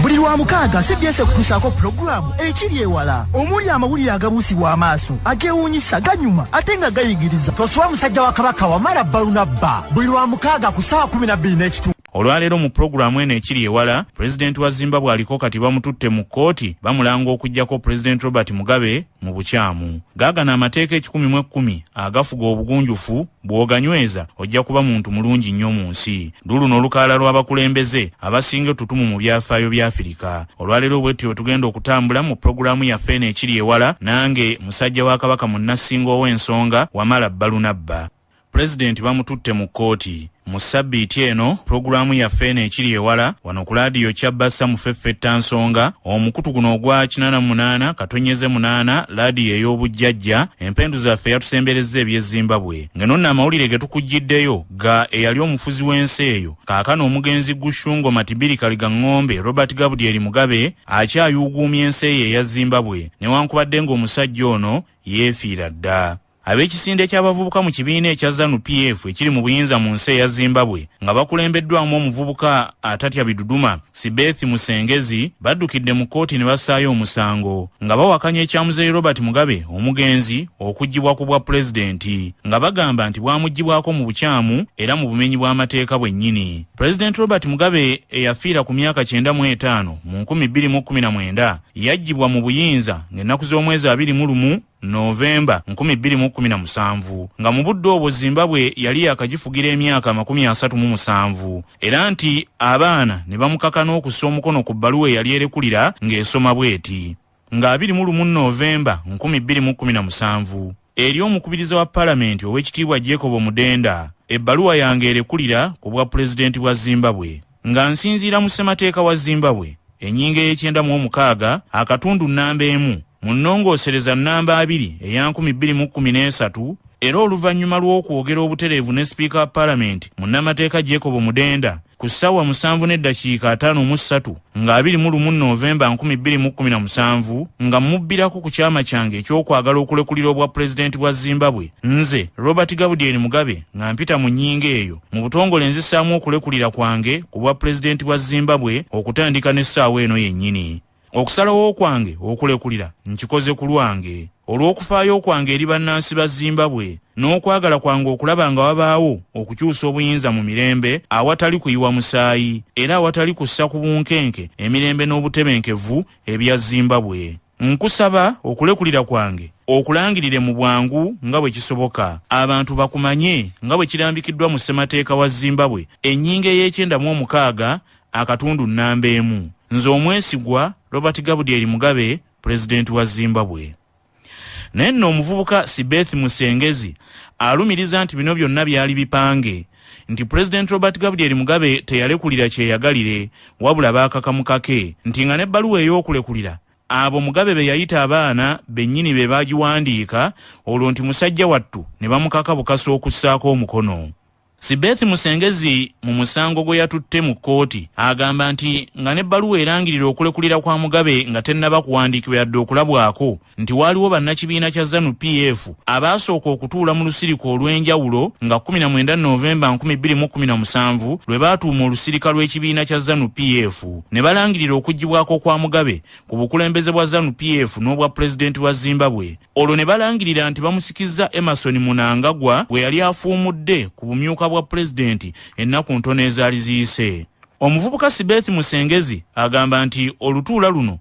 Buli lwa mukaaga CBS kutusaako programu Ekiryewala omuli amawulire agabuusibwa amaaso ageewuunyisa ganyuma ate nga gayigiriza. Toswa musajja wa Kabaka Wamala Balunabba buli lwa mukaaga ku ssaawa 12:30. Olwaleero mu programu eno Ekiryewala, President wa Zimbabwe aliko kati bamututte mu kkooti bamulanga okujjako President Robert Mugabe mu bukyamu. Gaagana amateeka 11 agafuga obugunjufu bw'oganyweza ojja kuba muntu mulungi nnyo mu nsi. Luno olukalala lw'abakulembeze abasinga tutumu mu byafaayo bya Afirika. Olwaleero bwetyo tugenda okutambula mu programu yaffe eno Ekiryewala, nange musajja wa Kabaka Munnasinga ow'ensonga Wamala Balunabba. President bamututte mu kkooti. Mu ssabbiiti eno programu yaffe eno Ekiryewala wano ku laadiyo Kyabassa mu Ffeffetta Nsonga, omukutu guno ogwa 88 katonyeze 8 laadiyo ey'obujjajja, empendu zaffe yatusemberezza eby'Ezimbabwe. Ngeno nno amawulire ge tukujjiddeyo ga eyali omufuzi w'ensi eyo kaakano omugenzi Gushungo Matibiri Kaligaŋŋombe Robert Gabriel Mugabe akyayuuguumya ensi eyo eya Zimbabwe newankubadde ng'omusajja ono yeefiira dda. Ab'ekisinde ky'abavubuka mu kibiina ekya ZANU-PF ekiri mu buyinza mu nsi eya Zimbabwe nga bakulembeddwamu omuvubuka atatya biduduma Sibeth Musengezi baddukidde mu kkooti ne bassaayo omusango nga bawakanya ekyamuzeeyi Robert Mugabe omugenzi okuggibwa ku bwa pulezidenti nga bagamba nti bwamuggibwako mu bukyamu era mu bumenyi bw'amateeka bwennyini. President Robert Mugabe eyafiira ku myaka 95 mu 2019 yaggyibwa mu buyinza ng'ennaku z'omwezi 21 Novemba 2017 nga mu budde obwo Zimbabwe yali yakagifugira emyaka 37 era nti abaana ne bamukakana okussa omukono ku bbaluwa yali erekulira ng'esoma bweti nga 21 Novemba 2017 eri omukubiriza wa Palamenti ow'ekitiibwa Jacob Mudenda ebbaluwa yange erekulira ku bwa pulezidenti wa Zimbabwe nga nsinziira mu ssemateeka wa Zimbabwe ennyinga y'e916 akatundu nnamba 1 munnongoosereza nnamba 2 eya 2013 era oluvannyuma lw'okwogera obutereevu ne sipiika wa Palamenti munnamateeka Jacob Mudenda ku ssaawa 7:53 nga 21 Novemba 2017 nga mubbirako ku kyama kyange ekyokwagala okulekulira obwa pulezidenti bwa Zimbabwe nze Robert Gabriel Mugabe nga mpita mu nnyinga eyo mu butongole nzisaamu okulekulira kwange ku bwa pulezidenti bwa Zimbabwe okutandika n'essaawa eno yennyini. Okusalawo kwange okulekulira nkikoze ku lwange olw'okufaayo kwange eri bannansi ba Zimbabwe n'okwagala kwange okulaba nga wabaawo okukyusa obuyinza mu mirembe awatali kuyiwa musaayi era awatali kussa ku bunkenke emirembe n'obutebenkevu ebya Zimbabwe. Nkusaba okulekulira kwange okulangirire mu bwangu nga bwe kisoboka abantu bakumanye nga bwe kirambikiddwa mu ssemateeka wa Zimbabwe ennyinga ey'e916 akatundu nnamba 1. Nze omwesigwa Robert Gabriel Mugabe, President wa Zimbabwe. Nenno omuvubuka Sibeth Musengezi alumiriza nti bino byonna byali bipange nti President Robert Gabriel Mugabe teyalekulira kyeyagalire wabula baakakamukake nti nga n'ebbaluwa ey'okulekulira abo Mugabe be yayita abaana bennyini be baagiwandiika olwo nti musajja wattu ne bamukaka bukasa okussaako omukono. Sibeth Musengezi mu musango gwe yatutte mu kkooti agamba nti nga n'ebbaluwa erangirira okulekulira kwa Mugabe nga tennaba kuwandiikibwa yadde okulabwako nti waaliwo bannakibiina kya ZANU-PF abaasooka okutuula mu lusirika olw'enjawulo nga 19 Novemba 2017 lwe baatuuma olusirika lw'ekibiina kya ZANU-PF ne balangirira okuggibwako kwa Mugabe ku bukulembeze bwa ZANU-PF n'obwa pulezidenti wa Zimbabwe. Olwo ne balangirira nti bamusikizza Emerson Mnangagwa bwe yali afuumudde ku bumyuka bwa pulezidenti ennaku ntono ezaali ziyise. Omuvubuka Sibeth Musengezi agamba nti olutuula luno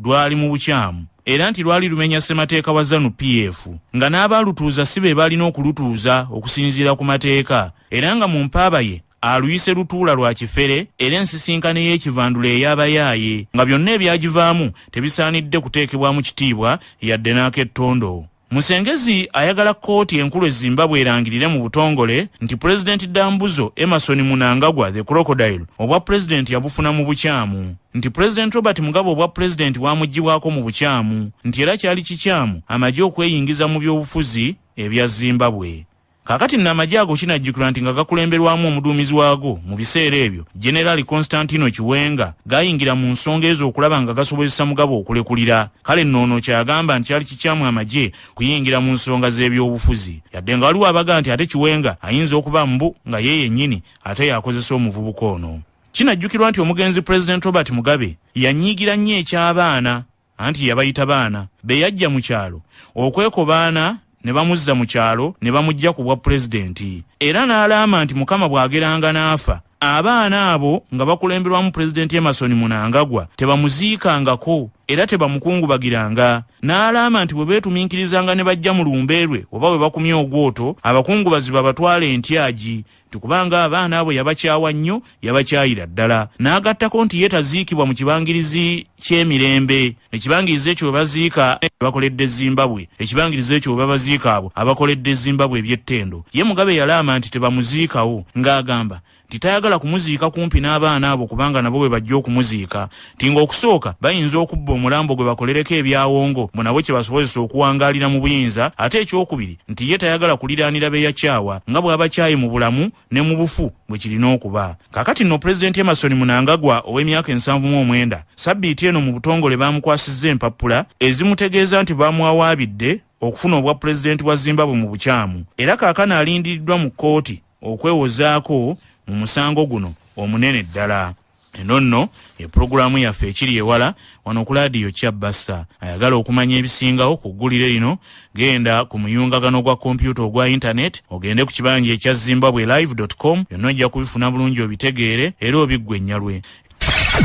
lwali mu bukyamu era nti lwali lumenya ssemateeka wa ZANU-PF nga n'abaalutuuza si be balina okulutuuza okusinziira ku mateeka era nga mu mpaaba ye aluyise lutuula lwa kifere era ensisinkano y'ekivandula ey'abayaaye nga byonna ebyagivaamu tebisaanidde kuteekebwamu kitiibwa yadde n'ak'ettondo. Musengezi ayagala kkooti enkulu Zimbabwe erangirire mu butongole nti President Dambuzo Emerson Mnangagwa the Crocodile obwa President yabufuna mu bukyamu nti President Robert Mugabe obwa President wamuggibwako mu bukyamu nti era kyali kikyamu amagye okweyingiza mu by'obufuzi ebya Zimbabwe. Kakati n'amagye ago kinajjukira nti nga gakulemberwamu omuduumizi waago mu biseera ebyo General Constantino Chiwenga gayingira mu nsonga ezo okulaba nga gasobozesa Mugabe okulekulira. Kale nnono kyagamba nti kyali kikyamu amagye kuyingira mu nsonga z'ebyobufuzi yadde nga waliwo abaga nti ate Chiwenga ayinza okuba mbu nga ye yennyini ate yakozesa omuvubuka ono. Kinajjukirwa nti omugenzi President Robert Mugabe yanyiigira nnyo eky'abaana anti yabayita baana be yajja mu kyalo okwekobaana ne bamuzza mu kyalo ne bamujja ku bwa pulezidenti era n'alama nti Mukama bw'ageranga n'afa abaana abo nga bakulemberwamu Pulezidenti Emerson Mnangagwa tebamuziikangako era tebamukungubagiranga n'alama nti bwe beetumiikirizanga ne bajja mu lumbeerwe oba bwe bakumye ogwoto abakungubazi babatwala entyagi tikubanga abaana abo yabakyawa nnyo yabakyayira ddala n'agattako nti yeetaziikibwa mu kibangirizi ky'emirembe ekibangirizi ekyo baziika bakoledde Zimbabwe ekibangirizi ekyo babaziika abo abakoledde Zimbabwe eby'ettendo ye Mugabe yalama nti tebamuziikawo ng'agamba titayagala kumuziika kumpi n'abaana abo kubanga nabo bwe bajja okumuziika tinga okusooka bayinza okubba omulambo gwe bakolereko ebyawongo mu nabo kye basobozesa okuwangaalira mu buyinza ate ekyokubiri nti ye tayagala kuliraanira beyakyawa nga bw'abakyayi mu bulamu ne mu bufu bwe kirina okuba kakati nno Pulezidenti Emerson Mnangagwa ow'emyaka 79 sabbiiti eno mu butongole baamukwasizza empapula ezimutegeeza nti baamuwawaabidde okufuna obwa pulezidenti wa Zimbabwe mu bukyamu era kaakano alindiriddwa mu kkooti okwewozaako mu musango guno omunene ddala. Eno nno epulogulaamu yaffe Ekiryewala wano ku laadiyo Kyabasa. Ayagala okumanya ebisingawo ku ggulire lino genda ku muyungagano gwa kompyuta ogwa internet ogende ku kibanja ekya zimbabwelive.com yonna ojja kubifuna bulungi obitegeere era obiggwennyalwe.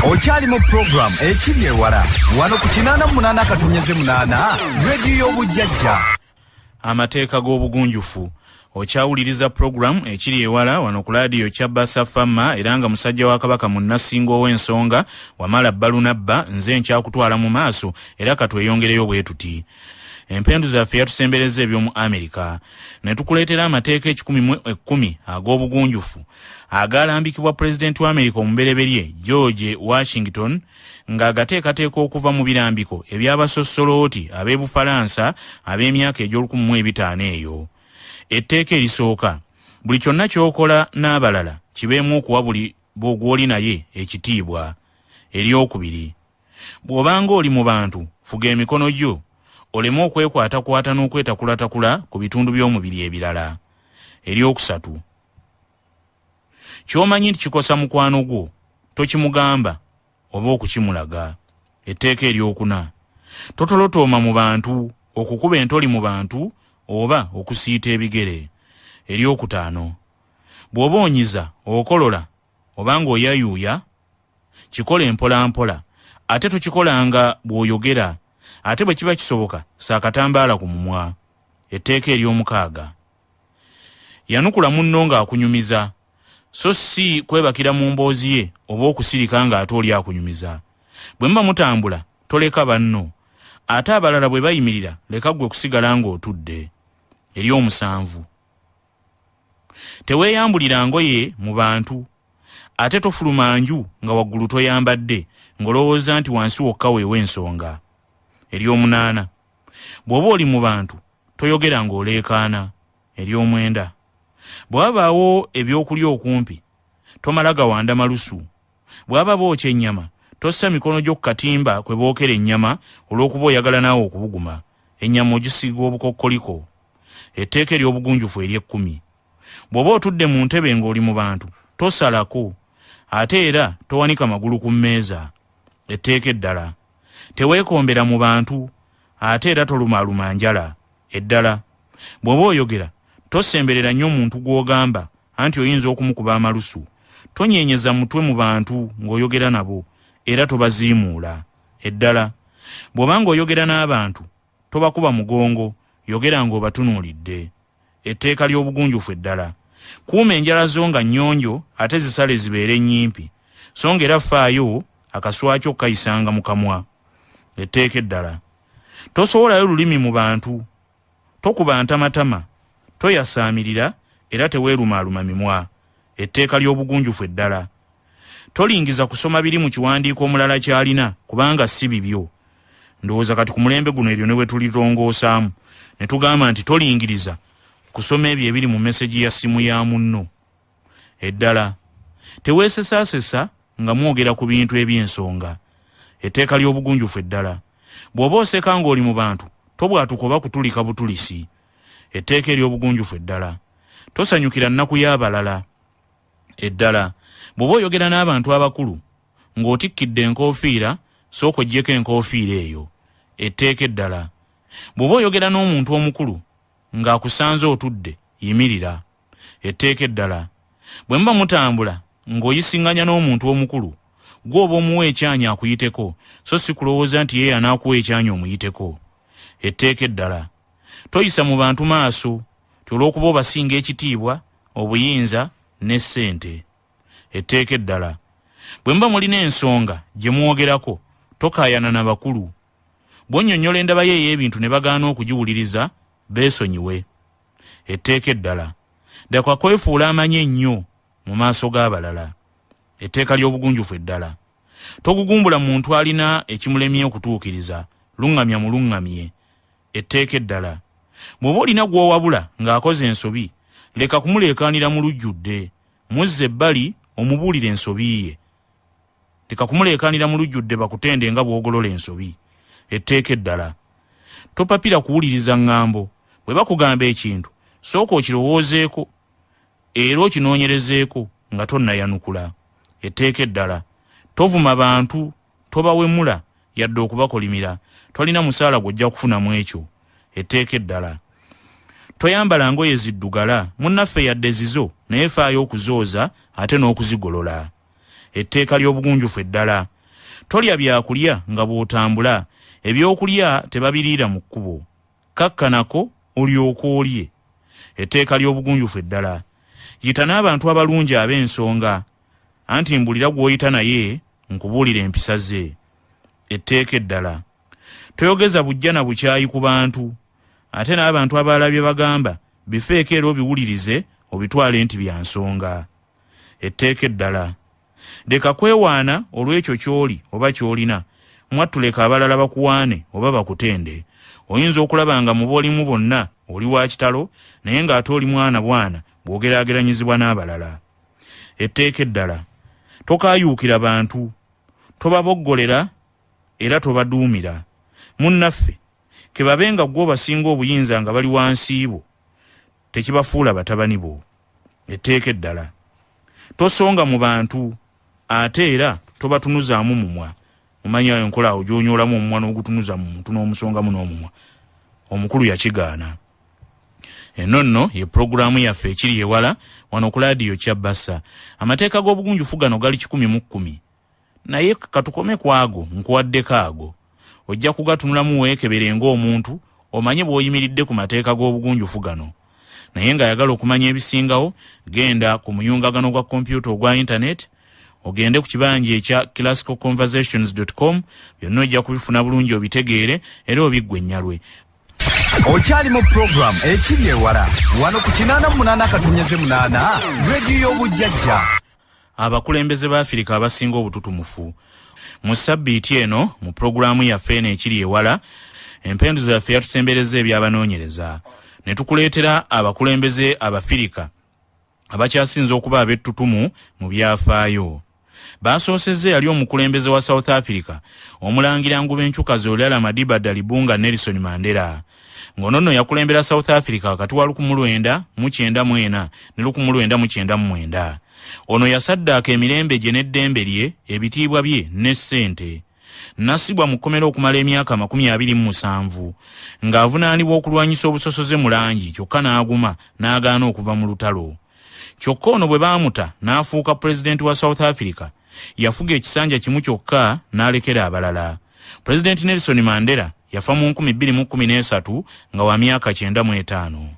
Okyali mu program Ekiryewala wano ku 88.8 radio y'obujjajja. Amateeka g'obugunjufu. Okyawuliriza program Ekiryewala wano ku laadiyo Kyabasa Fama era nga musajja wa Kabaka munnasinga ow'ensonga Wamala Balunabba nze nkyakutwala mu maaso era katweyongereyo bwe tuti. Empendu zaffe yatusembereza eby'omu Amerika ne tukuleetera amateeka 10 ag'obugunjufu agaalambikibwa Pulezidenti wa Amerika omubereberye George Washington ng'agateekateeka okuva mu birambiko eby'abasossolooti ab'Ebufalansa ab'emyaka egy'olukumi eyo. Etteeka erisooka buli kyonna ky'okola n'abalala kibeemu okuwa buli bw'ogw'oli naye ekitiibwa. Eryokubiri bw'obanga oli mu bantu fuga emikono gyo oleme okwekwatakwata n'okwetakulatakula ku bitundu by'omubiri ebirala. Eryokusatu ky'omanyi nti kikosa mukwano gwo tokimugamba oba okukimulaga. Etteeka eryokuna totolotooma mu bantu okukuba entoli mu bantu oba okusiita ebigere. Eryokutaano bw'oba onyiza okolola obanga oyayuuya kikole mpolampola ate tokikolanga bw'oyogera ate bwe kiba kisoboka saakatambaala ku mumwa. Etteeka ery'omukaaga yanukula munno ng'akunyumiza so si kwebakira mu mboozi ye oba okusirika ng'ate oli akunyumiza. Bwe mba mutambula toleka banno ate abalala bwe bayimirira leka ggwe kusigala ng'otudde. Ery'omusanvu teweeyambulira ngoye mu bantu ate tofuluma nju nga waggulu toyambadde ng'olowooza nti wansi wokka weewa ensonga. Ery'omunaana bw'oba oli mu bantu toyogera ng'oleekaana. Ery'omwenda bw'abaawo ebyokulya okumpi tomala gawanda malusu. Bw'aba bookya ennyama tossa mikono gyo ku katimba kwe bookera ennyama olw'okuba oyagala naawe okubuguma ennyama ogisiiga obukokkoliko. Etteeka ery'obugunjufu ery'ekkumi bw'oba otudde mu ntebe ng'oli mu bantu tosalako ate era towanika magulu ku mmeeza. Etteeka eddala teweekombera mu bantu ate era tolumaaluma njala. Eddala bw'oba oyogera tosemberera nnyo omuntu gw'ogamba anti oyinza okumukuba amalusu. Tonyeenyeza mutwe mu bantu ng'oyogera nabo era tobaziimuula. Eddala bw'oba ng'oyogera n'abantu tobakuba mugongo yogera ng'obatunuulidde. Etteeka ly'obugunjufu eddala kuuma enjala zo nga nnyonjo ate zisale zibeere nnyimpi so ng'era faayo akaswa kyo kayisanga mu kamwa. Etteeka eddala tosowolayo lulimi mu bantu tokuba ntamatama toyasaamirira era teweerumaaluma mimwa. Etteeka ly'obugunjufu eddala tolingiza kusoma biri mu kiwandiiko omulala ky'alina kubanga si bibyo. Ndowooza kati ku mulembe guno eryo ne bwe tulitongoosaamu ne tugamba nti tolingiriza kusoma ebyo ebiri mu meseji ya simu ya munno. Eddala teweesesaasesa nga mwogera ku bintu eby'ensonga. Etteeka ly'obugunjufu eddala bw'oba oseka ng'oli mu bantu tobwatuka oba kutulika butulisi. Etteeka ery'obugunjufu eddala tosanyukira nnaku y'abalala. Eddala bw'oba oyogera n'abantu abakulu ng'otikkidde enkoofiira sooka oggyeko enkoofiira eyo. Etteeka eddala. Bw'oba oyogera n'omuntu omukulu ng'akusanze otudde, yimirira. Etteeka eddala. Bwe mba mutambula ng'oyisiŋŋanya n'omuntu omukulu, gwe oba omuwa ekyanya akuyiteko, so si kulowooza nti ye anaakuwa ekyanya omuyiteko. Etteeka eddala. Toyisa mu bantu maaso ti olw'okuba obasinga ekitiibwa, obuyinza ne ssente. Etteeka eddala. Bwe mba mulina ensonga gye mwogerako, tokaayana na bakulu. Bw'onnyonnyola endaba ye ey'ebintu ne bagaana okugiwuliriza, beesonyiwe. Etteeka eddala. Ddaka kwefuula amanyi ennyo mu maaso g'abalala. Etteeka ly'obugunjufu eddala. Togugumbula muntu alina ekimulemye okutuukiriza, luŋŋamya muluŋŋamye. Etteeka eddala. Bw'oba olina gw'owabula ng'akoze ensobi, leka kumuleekaanira mu lujjudde, muzze ebbali omubuulire ensobi ye. Leka kumuleekaanira mu lujjudde bakutende nga bw'ogolola ensobi. Etteeka eddala. Topapira kuwuliriza ŋŋambo. Bwe bakugamba ekintu, sooka okirowoozeeko era okinoonyerezeeko nga tonnayanukula. Etteeka eddala. Tovuma bantu, tobawemula yadde okubakolimira. Tolina musaala gw'ojja kufunamu ekyo. Etteeka eddala. Toyambala ngoye ziddugala, munnaffe yadde zizo naye faayo okuzooza ate n'okuzigolola. Etteeka ly'obugunjufu eddala. Tolya byakulya nga bw'otambula, ebyokulya tebabiriira mu kkubo. Kakkanako olyoke olye. Etteeka ly'obugunjufu eddala. Yita n'abantu abalungi ab'ensonga, anti mbulira gw'oyita naye nkubuulira empisa ze. Etteeka eddala. Toyogeza bujja na bukyayi ku bantu, ate n'abantu abalala bye bagamba bifeeko era obiwulirize obitwale nti bya nsonga. Etteeka eddala. Leka kwewaana olw'ekyo ky'oli oba ky'olina, mwattuleka abalala bakuwaane oba bakutende. Oyinza okulaba nga mu boolimu bonna oli wa kitalo, naye ng'ate oli mwana bwana bw'ogeraageranyizibwa n'abalala. Etteeka eddala. Tokaayuukira bantu, tobaboggolera era tobaduumira. Munnaffe, kebabenga gwe basinga obuyinza nga bali wansi bo, tekibafuula batabani bo. Etteeka eddala. Tosonga mu bantu, ate era tobatunuzaamu mumwa. Mumanya enkola awo gy'onyoolamu omumwa n'ogutunuza mu muntu n'omusongamu n'omumwa. Omukulu yakigaana. Eno nno ye pulogulaamu yaffe Ekiryewala wano ku laadiyo Kyabasa. Amateeka g'obugunjufu gano gali 10/10. Naye katukome ku ago nkuwaddeko ago. Ojja kugatunulamu weekebere ng'omuntu omanye bw'oyimiridde ku mateeka g'obugunjufu gano. Naye ng'ayagala okumanya ebisingawo, genda ku muyungagano gwa kompyuta ogwa internet, ogende ku kibanja ekya classicalconversations.com, byonna ojja kubifuna bulungi obitegeere era obiggwe ennyalwe. Okyali mu program Ekiryewala wano ku 88.8 radio y'obujjajja. Abakulembeze ba Afrika abasinga obututumufu. Mu sabbiiti eno mu pulogulaamu yaffe eno Ekiryewala, empenduzo yaffe yatusembereza ebyabanoonyereza. Ne tukuleetera abakulembeze Abafirika abakyasinze okuba ab'ettutumu mu byafaayo. Baasoosezza yali omukulembeze wa South Africa, omulangira Ngube Nkyukazi Olala Madiba Dalibunga Nelson Mandela. Ngono yakulembera South Africa wakati wa 1994 ne 1999. Ono yasaddaaka emirembe gye n'eddembe lye, ebitiibwa bye ne ssente. Nasibwa mu kkomera okumala emyaka 27 ng'avunaanibwa okulwanyisa obusosoze mu langi, kyokka n'aguma n'agaana okuva mu lutalo. Kyokka ono bwe baamuta n'afuuka pulezidenti wa South Africa, yafuga ekisanja kimu kyokka n'alekera abalala. Pulezidenti Nelson Mandela yafa mu 2013 nga wa myaka 95.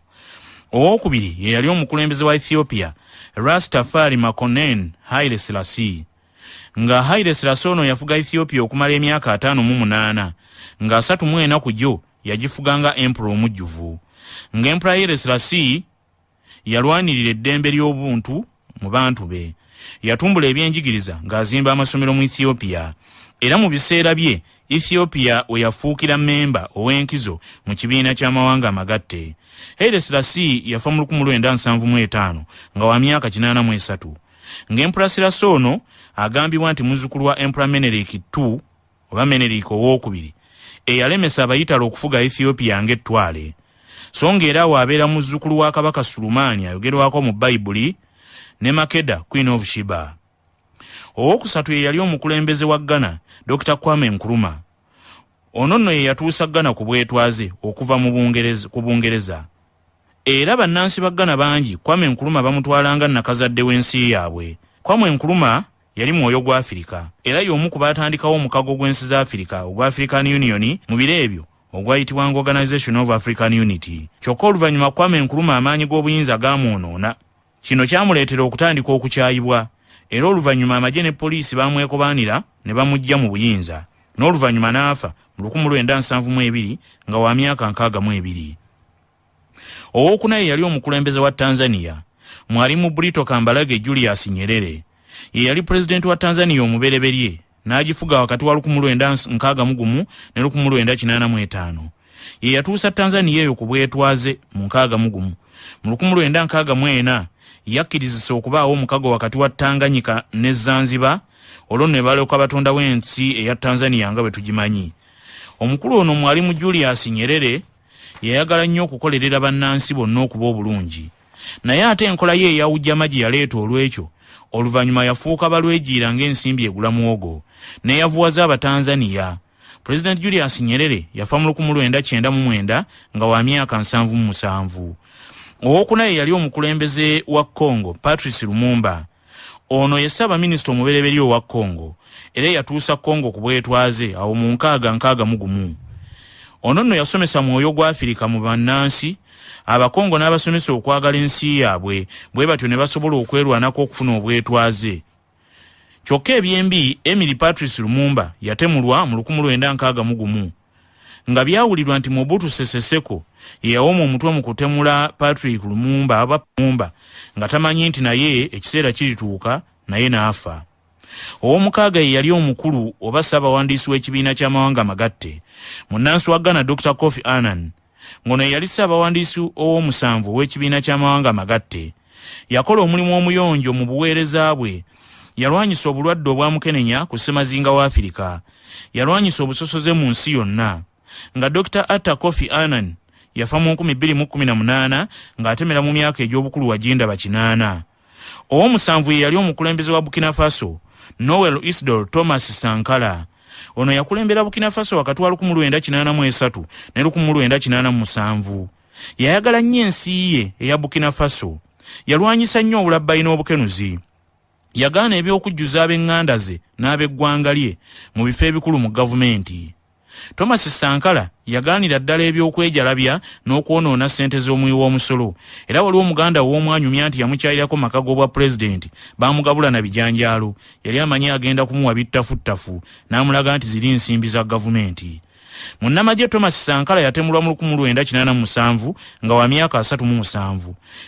Owookubiri ye yali omukulembeze wa Ethiopia, Rastafari Makonnen Haile Selassie. Nga Haile Selassie ono yafuga Ethiopia okumala emyaka 58, nga 34 ku gyo yagifuga nga emperor omujjuvu. Nga emperor Haile Selassie yalwanirira eddembe ly'obuntu mu bantu be. Yatumbula ebyenjigiriza ng'azimba amasomero mu Ethiopia. Era mu biseera bye, Ethiopia we yafuukira memba ow'enkizo mu kibiina ky'amawanga amagatte. Haile Selassie yafa mu 1975 nga wa myaka 83. Ng'emperor Selassie ono agambibwa nti muzzukulu wa Emperor Menelik II oba Menelik owookubiri eyalemesa abayitalo okufuga Ethiopia ng'ettwale. So ng'era wabeera muzzukulu wa Kabaka Sulumani ayogerwako mu Bayibuli ne Makeda Queen of Sheba. Owokusatu ye yali omukulembeze wa Ghana Dr. Kwame Nkrumah. Ono nno ye yatuusa Ghana ku bwetwaze okuva mu Bungereza. Era bannansi ba Ghana bangi Kwame Nkrumah bamutwalanga nakazadde w'ensi yaabwe. Kwame Nkrumah yali mwoyo gwa Afrika era y'omu ku baatandikawo omukago gw'ensi za Afrika ogwa African Union mu biro ebyo ogwayitibwanga Organization of African Unity. Kyokka oluvannyuma Kwame Nkrumah amaanyi g'obuyinza gaamwonoona. Kino kyamuleetera okutandika okukyayibwa era oluvannyuma amagye ne poliisi baamwekobaanira ne bamuggya mu buyinza n'oluvannyuma n'afa mu 1972 nga wa myaka 62. Owokuna ye yali omukulembeze wa Tanzania Mwalimu Brito Kambarage Julius Nyerere. Ye yali president wa Tanzania omubereberye n'agifuga wakati wa 1961 ne 1985. Ye yatuusa Tanzania eyo ku bwetwaze mu 61. Mu 1964 yakkirizisa okubaawo omukago wakati wa Tanganyika ne Zanzibar olwo ne balyoka batonda w'ensi eya Tanzania nga bwe tugimanyi. Omukulu ono Mwalimu Julius Nyerere yayagala nnyo okukolerera bannansi bonna okuba obulungi. Naye ate enkola ye eyawujja amagi yaleeta olw'ekyo oluvannyuma yafuuka balwejiira ng'ensimbi egula muwogo ne yavuwaza Abatanzania. President Julius Nyerere yafa mu 1999 nga wa myaka 77. Owokuna ye yali omukulembeze wa Congo Patrice Lumumba. Ono ye Ssaabaminisita omubereberye wa Congo era yatuusa Congo ku bwetwaze awo mu 1961. Ono nno yasomesa mwoyo gwa Afrika mu bannansi Abakongo n'abasomesa okwagala ensi yaabwe bwe batyo ne basobola okwerwanako okufuna obwetwaze. Kyokka ebyembi Emily Patrice Lumumba yatemulwa mu 1961 nga byawulirwa nti Mobutu Sese Seko yawoma omutwe mu kutemula Patrick Lumumba nga tamanyi nti naye ekiseera kirituuka naye n'afa. Ow'omukaaga ye yali omukulu oba Ssaabawandiisi w'ekibiina ky'amawanga amagatte munnansi wa Ghana Dr. Kofi Annan. Ngono yali Ssaabawandiisi ow'omusanvu ow'ekibiina ky'amawanga amagatte. Yakola omulimu omuyonjo mu buweereza bwe. Yalwanyisa obulwadde obwamukenenya ku ssemazinga wa Afrika. Yalwanyisa obusosoze mu nsi yonna. Nga Dr. Atta Kofi Annan yafa mu 2018 ng'atemera mu myaka egy'obukulu wa jinda bakinana. Ow'omusanvu ye yali omukulembeze wa Burkina Faso Noel Isidore Thomas Sankara. Ono yakulembera Burkina Faso wakati wa 1983 ne 1987. Yayagala nnyo ensi ye eya Burkina Faso. Yalwanyisa nnyo obulabbayi n'obukenuzi. Yagaana ebyokujjuza ab'eŋŋanda ze n'ab'eggwanga lye mu bifo ebikulu mu gavumenti. Thomas Sankara yagaanira ddala ebyokwejalabya n'okwonoona ssente z'omuwi w'omusolo era waliwo omuganda w'omwanyumya nti yamukyalirako maka g'obwa pulezidenti baamugabula na bijanjaalo yali amanyi agenda kumuwa bittafuttafu n'amulaga nti ziri nsimbi za gavumenti. Munnamagye Thomas Sankara yatemulwa mu 1987 nga wa myaka 37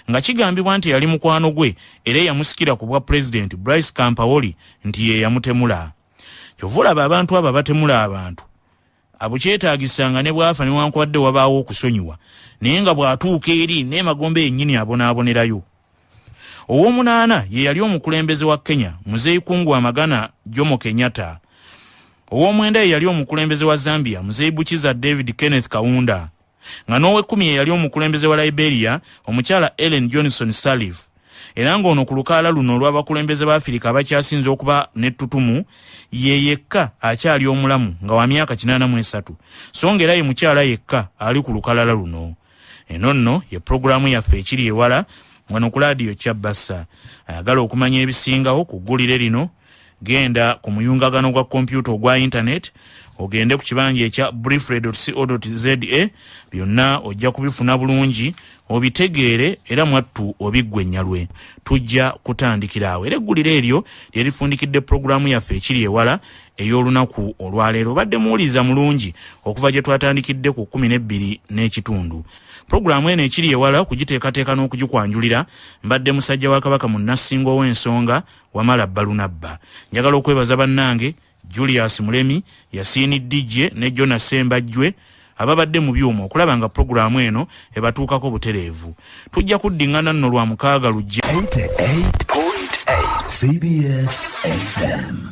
nga kigambibwa nti yali mukwano gwe era yamusikira ku bwa pulezidenti Bryce Kampawoli nti ye yamutemula. Kyovulaba abantu abo batemula abantu abukyetaagisanga ne bwafa newankubadde wabaawo okusonyiwa naye nga bw'atuuka eri n'emagombe yennyini abonaabonerayo. Ow'omunaana ye yali omukulembeze wa Kenya Muzeeyi Kungu Amagana Jomo Kenyatta. Ow'omwenda ye yali omukulembeze wa Zambia Muzeeyi Bukiza David Kenneth Kaunda. Nga n'ow'ekkumi ye yali omukulembeze wa Liberia omukyala Ellen Johnson Sirleaf. Era ng'ono ku lukaala luno olw'abakulembeze ba Afrika abakyasinze okuba n'ettutumu ye yekka akyali omulamu nga wa myaka 83 so ng'era ye mukyala yekka ali ku lukalala luno. Eno nno ye pulogulaamu yaffe Ekiryewala wano ku laadiyo Kyabasa. Ayagala okumanya ebisingawo ku ggulire lino genda ku muyungagano gwa kompyuta ogwa internet ogende ku kibanja ekya briefred.co.za byonna ojja kubifuna bulungi obitegeere era mwattu obiggwennyalwe. Tujja kutandikira awo era eggulire eryo lye lifundikidde pulogulaamu yaffe Ekiryewala ey'olunaku olwaleero. Badde muwuliza mulungi okuva gye twatandikidde ku 12 n'ekitundu. Pulogulaamu eno Ekiryewala kugiteekateeka n'okugikwanjulira mbadde musajja wa Kabaka mu Nassinga ow'ensonga Wamala Balunabba. Njagala okwebaza bannange Julius Mulemi, Yasini DJ ne Jonas Sembajjwe ababadde mu byuma okulaba nga pulogulaamu eno ebatuukako butereevu. Tujja kuddingana nno lwa mukaaga lujja 88.8 CBS FM.